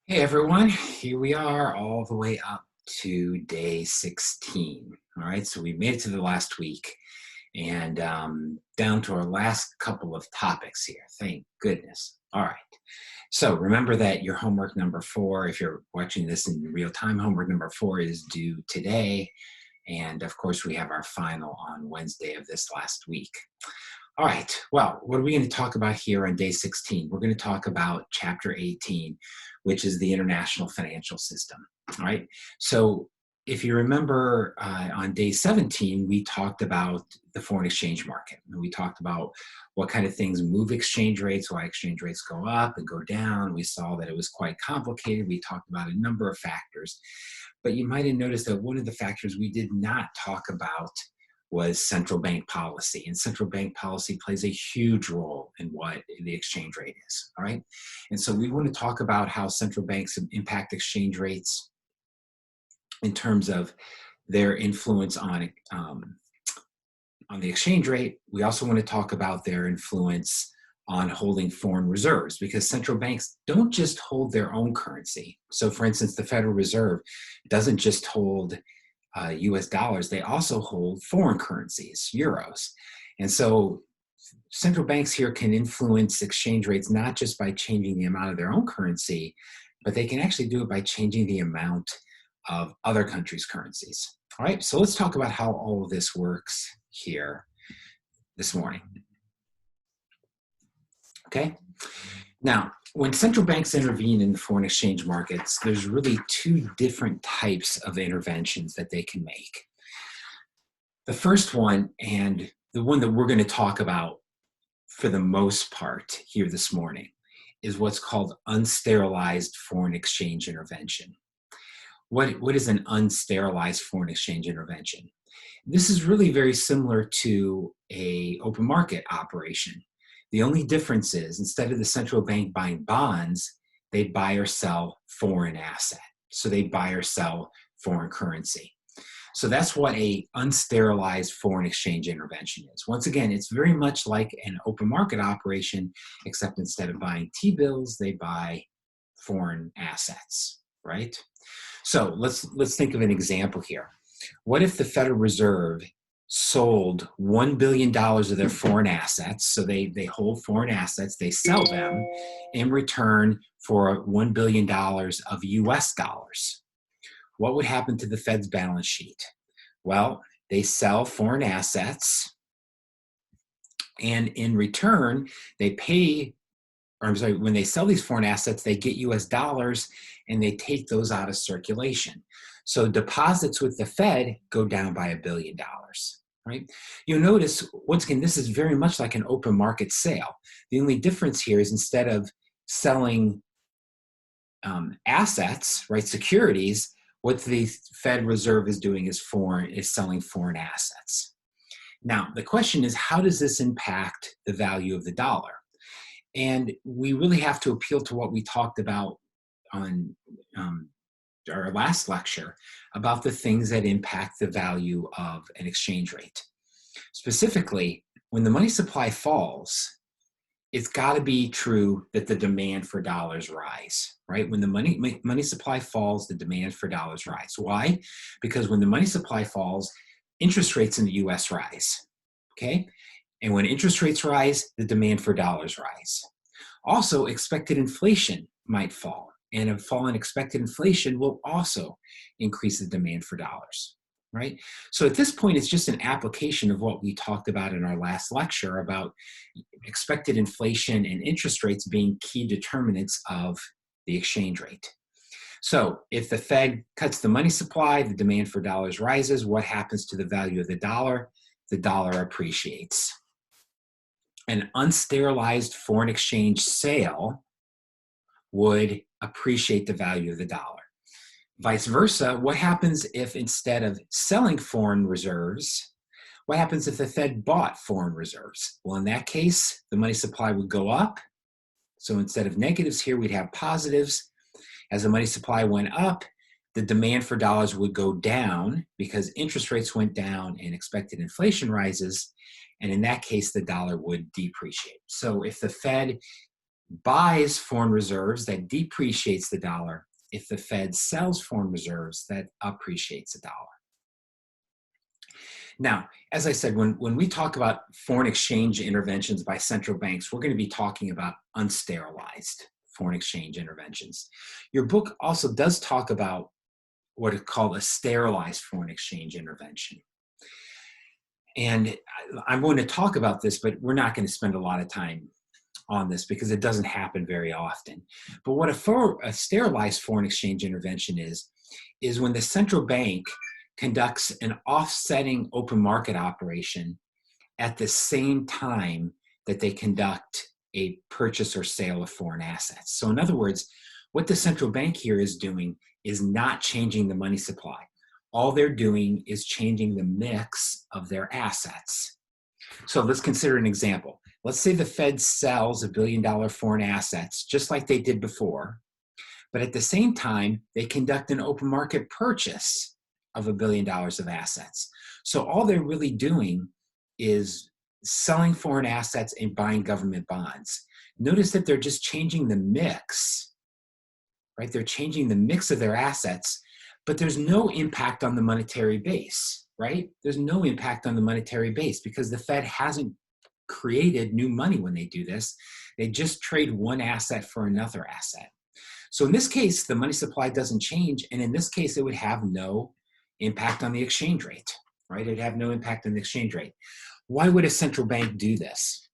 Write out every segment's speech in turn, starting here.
Hey everyone, here we are all the way up to day 16. All right, so we made it to the last week and down to our last couple of topics here. Thank goodness. All right, so remember that your homework number 4, if you're watching this in real time, homework number 4 is due today. And of course, we have our final on Wednesday of this last week. All right, well, what are we going to talk about here on day 16? We're going to talk about chapter 18, which is the international financial system. All right, so if you remember on day 17, we talked about the foreign exchange market. And we talked about what kind of things move exchange rates, why exchange rates go up and go down. We saw that it was quite complicated. We talked about a number of factors. But you might have noticed that one of the factors we did not talk about was central bank policy. And central bank policy plays a huge role in what the exchange rate is, all right? And so we want to talk about how central banks impact exchange rates in terms of their influence on the exchange rate. We also want to talk about their influence on holding foreign reserves, because central banks don't just hold their own currency. So for instance, the Federal Reserve doesn't just hold US dollars, they also hold foreign currencies, euros. And so central banks here can influence exchange rates not just by changing the amount of their own currency, but they can actually do it by changing the amount of other countries' currencies. All right, so let's talk about how all of this works here this morning. Okay, now, when central banks intervene in the foreign exchange markets, there's really two different types of interventions that they can make. The first one, and the one that we're going to talk about for the most part here this morning, is what's called unsterilized foreign exchange intervention. What is an unsterilized foreign exchange intervention? This is really very similar to an open market operation. The only difference is, instead of the central bank buying bonds, they buy or sell foreign asset. So they buy or sell foreign currency. So that's what a unsterilized foreign exchange intervention is. Once again, it's very much like an open market operation, except instead of buying T-bills, they buy foreign assets, right? So let's think of an example here. What if the Federal Reserve sold $1 billion of their foreign assets? So they hold foreign assets, they sell them in return for $1 billion of US dollars. What would happen to the Fed's balance sheet? Well, they sell foreign assets, and in return, they pay, or I'm sorry, when they sell these foreign assets, they get US dollars and they take those out of circulation. So deposits with the Fed go down by $1 billion, right? You'll notice, once again, this is very much like an open market sale. The only difference here is, instead of selling assets, right, securities, what the Fed Reserve is doing is selling foreign assets. Now, the question is, how does this impact the value of the dollar? And we really have to appeal to what we talked about on our last lecture about the things that impact the value of an exchange rate. Specifically, when the money supply falls, it's got to be true that the demand for dollars rise, right? When the money supply falls, the demand for dollars rise. Why? Because when the money supply falls, interest rates in the US rise, okay? And when interest rates rise, the demand for dollars rise. Also, expected inflation might fall, and a fall in expected inflation will also increase the demand for dollars, right? So at this point, it's just an application of what we talked about in our last lecture about expected inflation and interest rates being key determinants of the exchange rate. So if the Fed cuts the money supply, the demand for dollars rises. What happens to the value of the dollar? The dollar appreciates. An unsterilized foreign exchange sale would appreciate the value of the dollar. Vice versa, what happens if, instead of selling foreign reserves, what happens if the Fed bought foreign reserves? Well, in that case, the money supply would go up. So instead of negatives here, we'd have positives. As the money supply went up, the demand for dollars would go down because interest rates went down and expected inflation rises. And in that case, the dollar would depreciate. So if the Fed buys foreign reserves, that depreciates the dollar. If the Fed sells foreign reserves, that appreciates the dollar. Now, as I said, when we talk about foreign exchange interventions by central banks, we're going to be talking about unsterilized foreign exchange interventions. Your book also does talk about what is called a sterilized foreign exchange intervention. And I'm going to talk about this, but we're not going to spend a lot of time on this because it doesn't happen very often. But what a sterilized foreign exchange intervention is when the central bank conducts an offsetting open market operation at the same time that they conduct a purchase or sale of foreign assets. So in other words, what the central bank here is doing is not changing the money supply. All they're doing is changing the mix of their assets. So let's consider an example. Let's say the Fed sells $1 billion foreign assets, just like they did before, but at the same time, they conduct an open market purchase of $1 billion of assets. So all they're really doing is selling foreign assets and buying government bonds. Notice that they're just changing the mix, right? They're changing the mix of their assets, but there's no impact on the monetary base, right? There's no impact on the monetary base because the Fed hasn't created new money when they do this. They just trade one asset for another asset. So in this case, the money supply doesn't change. And in this case, it would have no impact on the exchange rate, right? It'd have no impact on the exchange rate. Why would a central bank do this?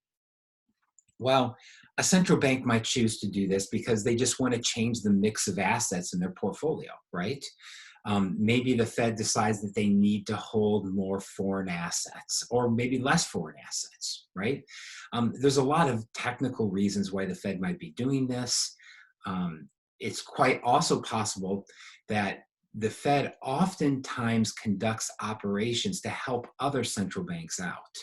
Well, a central bank might choose to do this because they just want to change the mix of assets in their portfolio, right? Maybe the Fed decides that they need to hold more foreign assets or maybe less foreign assets, right? There's a lot of technical reasons why the Fed might be doing this. It's quite also possible that the Fed oftentimes conducts operations to help other central banks out.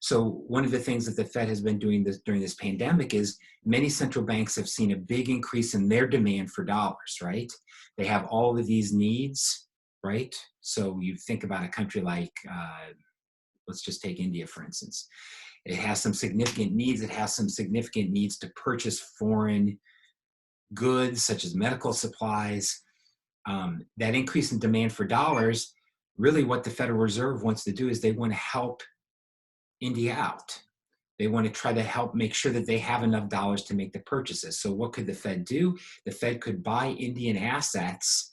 So one of the things that the Fed has been doing during this pandemic is many central banks have seen a big increase in their demand for dollars, right? They have all of these needs, right? So you think about a country like, let's just take India, for instance. It has some significant needs. It has some significant needs to purchase foreign goods, such as medical supplies. That increase in demand for dollars, really what the Federal Reserve wants to do is they want to help India out. They want to try to help make sure that they have enough dollars to make the purchases. So what could the Fed do? The Fed could buy Indian assets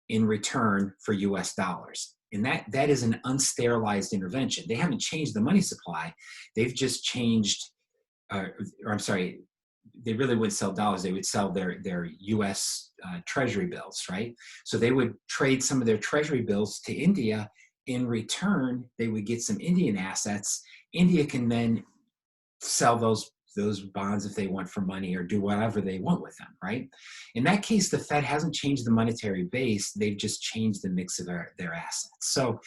in return for US dollars. And that is an unsterilized intervention. They haven't changed the money supply. They've just changed, they really wouldn't sell dollars. They would sell their US treasury bills, right? So they would trade some of their treasury bills to India. In return, they would get some Indian assets. India can then sell those bonds if they want for money or do whatever they want with them, right? In that case, the Fed hasn't changed the monetary base. They've just changed the mix of their assets. So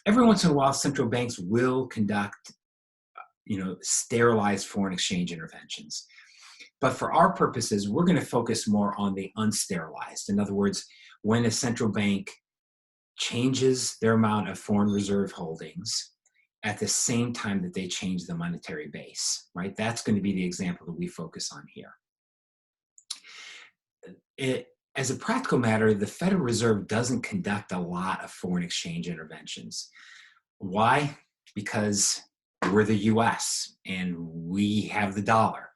every once in a while, central banks will conduct, sterilized foreign exchange interventions. But for our purposes, we're going to focus more on the unsterilized. In other words, when a central bank changes their amount of foreign reserve holdings at the same time that they change the monetary base, right? That's going to be the example that we focus on here. As a practical matter, the Federal Reserve doesn't conduct a lot of foreign exchange interventions. Why? Because we're the US and we have the dollar.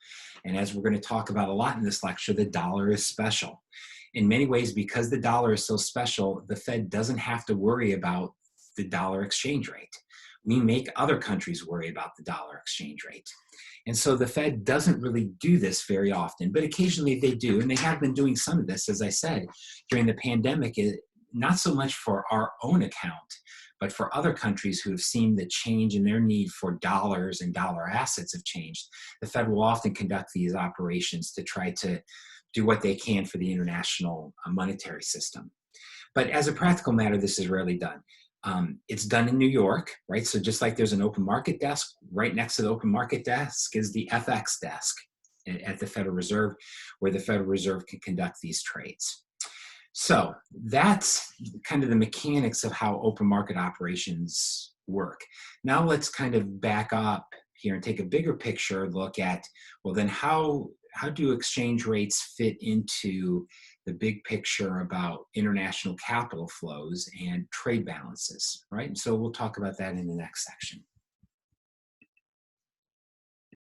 And as we're going to talk about a lot in this lecture, the dollar is special. In many ways, because the dollar is so special, the Fed doesn't have to worry about the dollar exchange rate. We make other countries worry about the dollar exchange rate. And so the Fed doesn't really do this very often, but occasionally they do. And they have been doing some of this, as I said, during the pandemic, not so much for our own account, but for other countries who have seen the change in their need for dollars and dollar assets have changed. The Fed will often conduct these operations to try to do what they can for the international monetary system. But as a practical matter, this is rarely done. It's done in New York, right? So just like there's an open market desk, right next to the open market desk is the FX desk at the Federal Reserve, where the Federal Reserve can conduct these trades. So that's kind of the mechanics of how open market operations work. Now let's kind of back up here and take a bigger picture look at, well, then how how do exchange rates fit into the big picture about international capital flows and trade balances, right? So we'll talk about that in the next section.